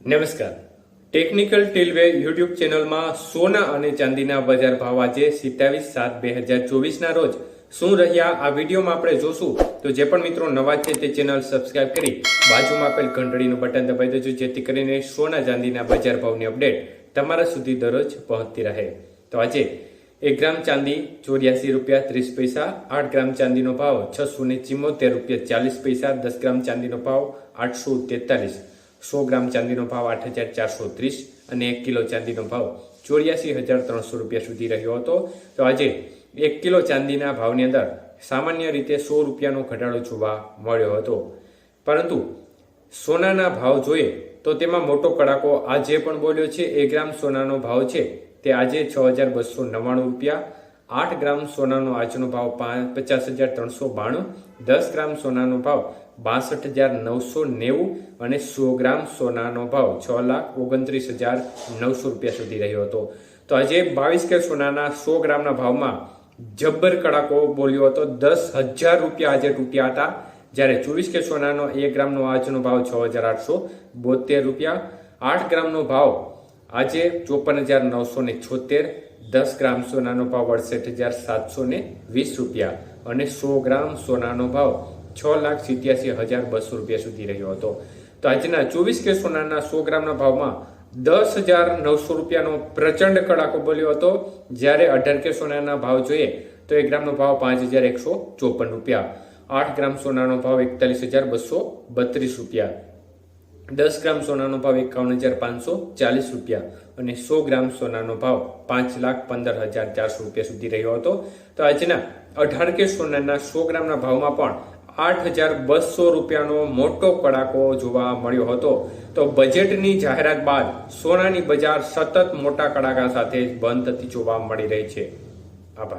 નમસ્કાર, technical ટીલવે YouTube ચેનલમાં સોના અને ચાંદીના બજાર ભાવ આજે 27/7/2024ના રોજ શું રહ્યા આ વિડીયોમાં આપણે જોશું. તો જે પણ મિત્રો નવા છે તે ચેનલ સબસ્ક્રાઇબ કરી બાજુમાં આપેલ ઘંટડીનું બટન દબાવી દેજો, જેથી કરીને સોના ચાંદીના બજાર ભાવની અપડેટ તમારા સુધી દરરોજ પહોંચતી રહે. તો આજે 1 ગ્રામ ચાંદી 84 રૂપિયા 30 પૈસા, 8 ગ્રામ ચાંદીનો ભાવ 674 રૂપિયા 40 પૈસા, 10 ગ્રામ ચાંદીનો ભાવ 843, 100 ગ્રામ ચાંદીનો ભાવ 8430 અને 1 કિલો ચાંદીનો ભાવ 84,300 રૂપિયા સુધી રહ્યો હતો. તો આજે 1 કિલો ચાંદીના ભાવની અંદર સામાન્ય રીતે 100 રૂપિયાનો ઘટાડો જોવા મળ્યો હતો. પરંતુ સોનાના ભાવ જોઈએ તો તેમાં મોટો કડાકો આજે પણ બોલ્યો છે. 1 ગ્રામ સોનાનો ભાવ છે તે આજે 6,299 રૂપિયા, 8 ગ્રામ સોનાનો આજનો ભાવ 50,392, 10 ગ્રામ સોનાનો ભાવ 62,990 અને 100 ગ્રામ સોનાનો ભાવ 6,29,900 રૂપિયા સુધી રહ્યો હતો. તો આજે 22 કે સોનાના 100 ગ્રામના ભાવમાં જબ્બર કડાકો બોલ્યો હતો. 10,000 રૂપિયા આજે તૂટ્યા હતા. જ્યારે 24 કે સોનાનો 1 ગ્રામનો આજનો ભાવ 6,872 રૂપિયા, 8 ગ્રામનો ભાવ આજે 54,976, 10 ગ્રામ સોનાનો ભાવ 68,720 રૂપિયા અને 100 ગ્રામ સોનાનો ભાવ 6,87,200 રૂપિયા સુધી રહ્યો હતો. તો આજના 24 કે સોનાના 100 ગ્રામના ભાવમાં 10,900 રૂપિયાનો પ્રચંડ કડાકો બોલ્યો હતો. જ્યારે 18 કે સોનાના ભાવ જોઈએ તો 1 ગ્રામનો ભાવ 5,154 રૂપિયા, 8 ગ્રામ સોનાનો ભાવ 41,232 રૂપિયા, 10 ગ્રામ સોનાનો ભાવ 51,540 રૂપિયા અને 100 ગ્રામ સોનાનો ભાવ 5,15,400 રૂપિયા સુધી રહ્યો હતો. તો આજના 18 કે સોનાના 100 ગ્રામના ભાવમાં પણ 8,200 રૂપિયાનો મોટો કડાકો જોવા મળ્યો હતો. તો બજેટની જાહેરાત બાદ સોનાની બજાર સતત મોટા કડાકા સાથે બંધ થતી જોવા મળી રહી છે. આભાર.